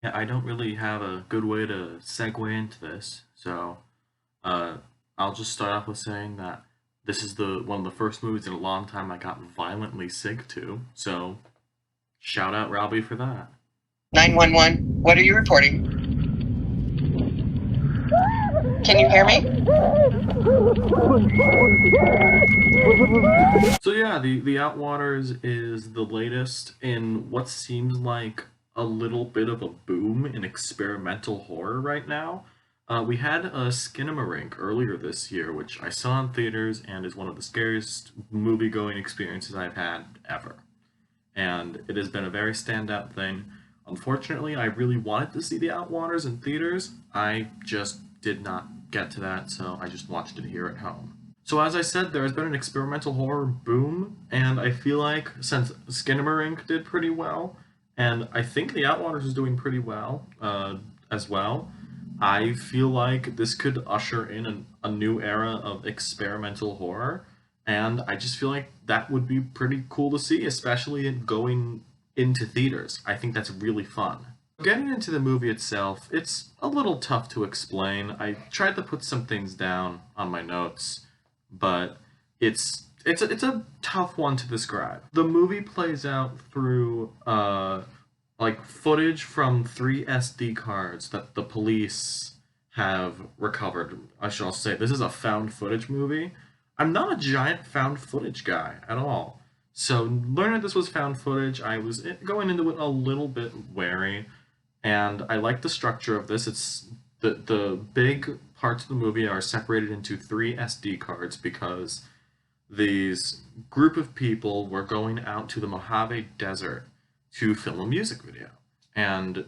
Yeah, I don't really have a good way to segue into this, so uh, I'll just start off with saying that this is the one of the first movies in a long time I got violently sick to. So shout out Robbie for that. 911, what are you reporting? Can you hear me? So yeah, the Outwaters is the latest in what seems like a little bit of a boom in experimental horror right now. We had a Skinamarink earlier this year, which I saw in theaters and is one of the scariest movie-going experiences I've had ever. And it has been a very standout thing. Unfortunately, I really wanted to see the Outwaters in theaters. I just did not get to that, so I just watched it here at home. So as I said, there has been an experimental horror boom, and I feel like since Skinamarink did pretty well, and I think the Outwaters is doing pretty well as well, I feel like this could usher in a new era of experimental horror, and I just feel like that would be pretty cool to see, especially in going into theaters. I think that's really fun. Getting into the movie itself, it's a little tough to explain. I tried to put some things down on my notes, but it's a tough one to describe. The movie plays out through like footage from three SD cards that the police have recovered. I shall say this is a found footage movie. I'm not a giant found footage guy at all. So learning this was found footage, I was going into it a little bit wary, and I like the structure of this. It's the big parts of the movie are separated into three SD cards because these group of people were going out to the Mojave Desert to film a music video. And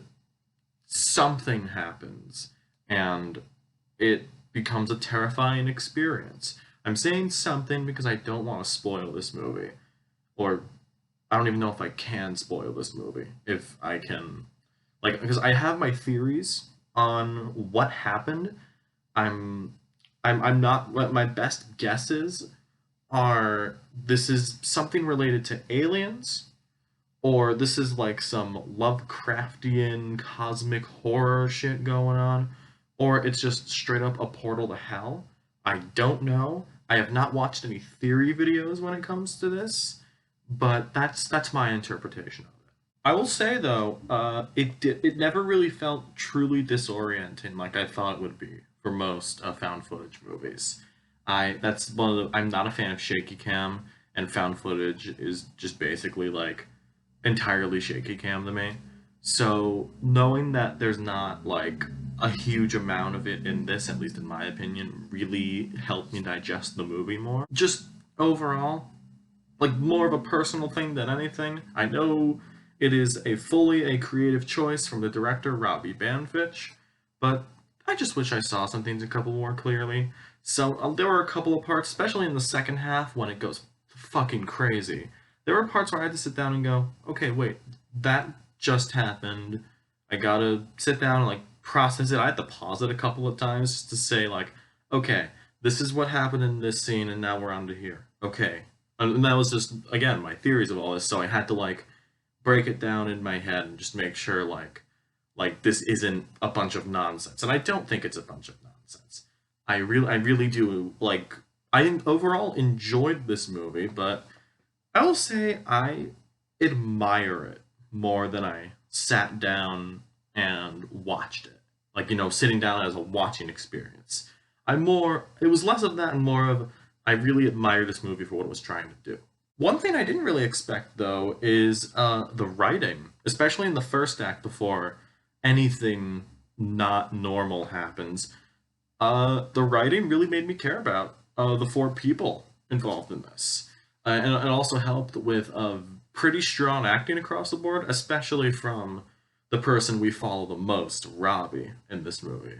something happens, and it becomes a terrifying experience. I'm saying something because I don't want to spoil this movie. Or I don't even know if I can spoil this movie. If I can. Like, because I have my theories on what happened. I'm I'm not what my best guesses are this is something related to aliens, or this is like some Lovecraftian cosmic horror shit going on, or it's just straight up a portal to hell. I don't know. I have not watched any theory videos when it comes to this, but that's my interpretation of it. I will say though, it never really felt truly disorienting like I thought it would be for most found footage movies. I that's one of the I'm not a fan of shaky cam, and found footage is just basically like entirely shaky cam to me. So knowing that there's not like a huge amount of it in this, at least in my opinion, really helped me digest the movie more. Just overall, like more of a personal thing than anything. I know it is a fully a creative choice from the director Robbie Banfitch, but I just wish I saw some things a couple more clearly. So there were a couple of parts, especially in the second half when it goes fucking crazy. There were parts where I had to sit down and go, okay, wait, that just happened. I gotta sit down and like process it. I had to pause it a couple of times just to say like, okay, this is what happened in this scene, and now we're on to here. Okay, and that was just again my theories of all this. So I had to like break it down in my head and just make sure like this isn't a bunch of nonsense. And I don't think it's a bunch of nonsense. I really do like. I overall enjoyed this movie, but I will say I admire it more than I sat down and watched it. Like, sitting down as a watching experience. It was less of that and more of, I really admire this movie for what it was trying to do. One thing I didn't really expect, though, is the writing, especially in the first act before anything not normal happens. The writing really made me care about the four people involved in this. And it also helped with pretty strong acting across the board, especially from the person we follow the most, Robbie, in this movie.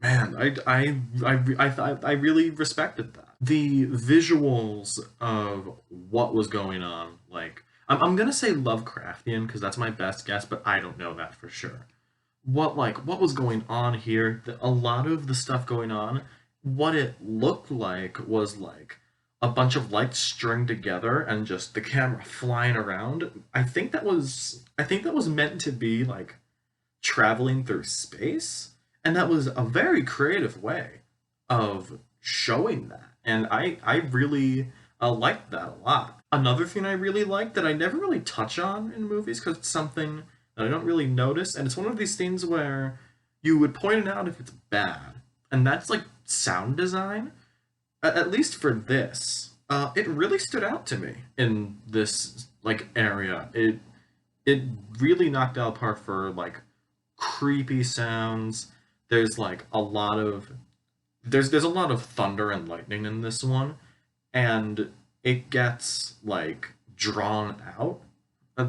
Man, I really respected that. The visuals of what was going on, like I'm gonna say Lovecraftian because that's my best guess, but I don't know that for sure. What was going on here? A lot of the stuff going on, what it looked like was like a bunch of lights stringed together and just the camera flying around. I think that was meant to be like traveling through space, and that was a very creative way of showing that, and I really liked that a lot. Another thing I really like that I never really touch on in movies because it's something that I don't really notice, and it's one of these things where you would point it out if it's bad, and that's like sound design. At least for this, it really stood out to me in this like area. It really knocked out apart for like creepy sounds. There's like a lot of there's a lot of thunder and lightning in this one, and it gets like drawn out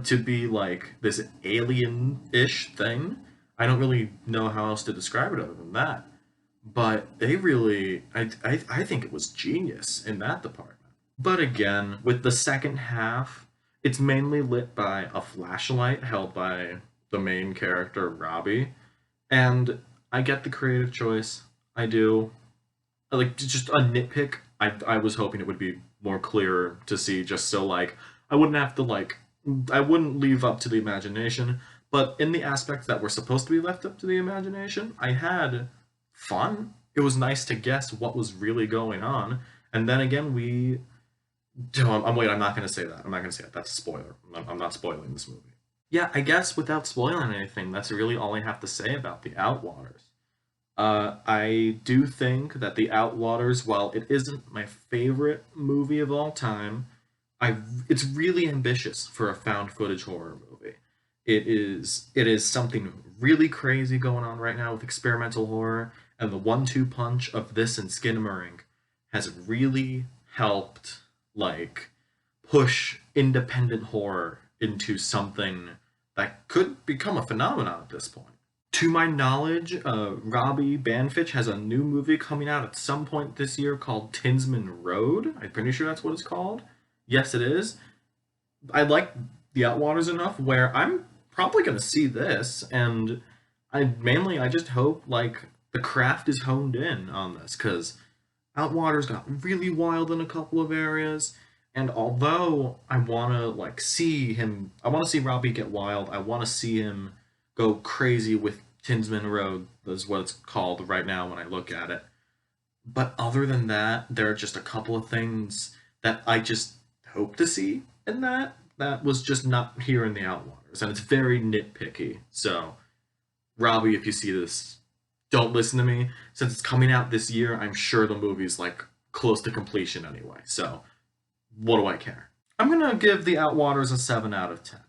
to be like this alien-ish thing. I don't really know how else to describe it other than that. But they really, I think it was genius in that department. But again, with the second half, it's mainly lit by a flashlight held by the main character, Robbie. And I get the creative choice. I do. Like, just a nitpick. I was hoping it would be more clear to see, just so, like, I wouldn't have to, like, I wouldn't leave up to the imagination. But in the aspects that were supposed to be left up to the imagination, I had fun. It was nice to guess what was really going on. And then again, we. Oh, I'm not going to say that. I'm not going to say that. That's a spoiler. I'm not spoiling this movie. Yeah, I guess without spoiling anything, that's really all I have to say about the Outwaters. I do think that the Outwaters, while it isn't my favorite movie of all time, it's really ambitious for a found footage horror movie. It is something really crazy going on right now with experimental horror, and the one-two punch of this and Skinamarink has really helped like push independent horror into something that could become a phenomenon at this point. To my knowledge, Robbie Banfitch has a new movie coming out at some point this year called Tinsman Road. I'm pretty sure that's what it's called. Yes, it is. I like the Outwaters enough where I'm probably going to see this, and I just hope like the craft is honed in on this because Outwaters got really wild in a couple of areas, and although I want to like see him, I want to see Robbie get wild. I want to see him go crazy with Tinsman Road. Is what it's called right now when I look at it. But other than that, there are just a couple of things that I just hope to see in that was just not here in the Outwaters, and it's very nitpicky. So, Robbie, if you see this, don't listen to me. Since it's coming out this year, I'm sure the movie's like close to completion anyway. So, what do I care? I'm gonna give the Outwaters a 7 out of 10.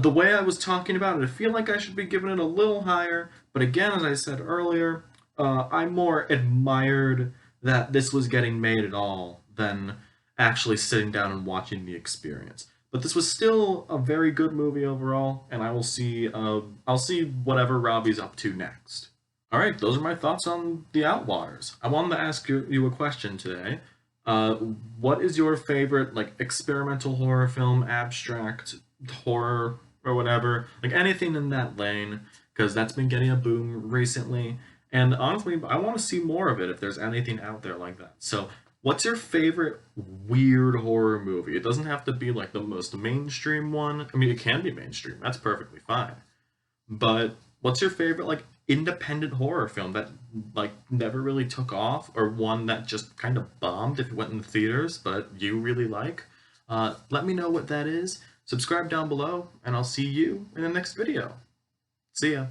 The way I was talking about it, I feel like I should be giving it a little higher, but again, as I said earlier, I more admired that this was getting made at all than actually sitting down and watching the experience. But this was still a very good movie overall, and I'll see whatever Robbie's up to next. All right, those are my thoughts on the Outwaters. I wanted to ask you a question today. What is your favorite like experimental horror film, abstract horror, or whatever? Like anything in that lane, because that's been getting a boom recently. And honestly, I want to see more of it if there's anything out there like that. So, what's your favorite weird horror movie? It doesn't have to be like the most mainstream one. I mean, it can be mainstream. That's perfectly fine. But what's your favorite like independent horror film that like never really took off, or one that just kind of bombed if it went in the theaters, but you really like? Let me know what that is. Subscribe down below, and I'll see you in the next video. See ya.